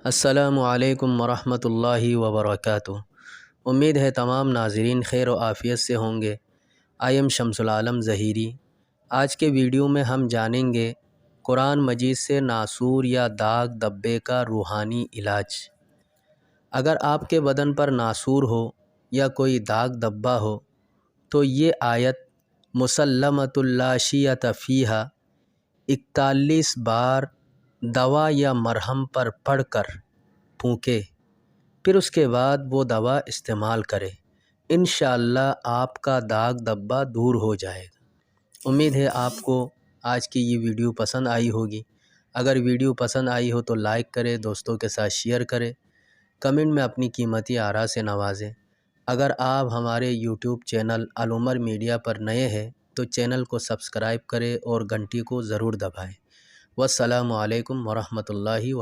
अस्सलामुअलैकुम वरहमतुल्लाहि वबरकातुहू। उम्मीद है तमाम नाज़रीन खैर व आफ़ियत से होंगे। आई एम शम्सुल आलम ज़हीरी। आज के वीडियो में हम जानेंगे कुरान मजीद से नासूर या दाग धब्बे का रूहानी इलाज। अगर आपके बदन पर नासूर हो या कोई दाग धब्बा हो तो ये आयत मुसल्लमतुल ला शिय्यत फ़ीहा 41 बार दवा या मरहम पर पढ़कर फूँके, फिर उसके बाद वो दवा इस्तेमाल करें। इंशाअल्लाह आपका दाग धब्बा दूर हो जाएगा। उम्मीद है आपको आज की ये वीडियो पसंद आई होगी। अगर वीडियो पसंद आई हो तो लाइक करें, दोस्तों के साथ शेयर करें, कमेंट में अपनी कीमती आरा से नवाजें। अगर आप हमारे यूट्यूब चैनल अल उमर मीडिया पर नए हैं तो चैनल को सब्सक्राइब करें और घंटी को ज़रूर दबाएँ। वस्सलामु अलैकुम वरहमतुल्लाहि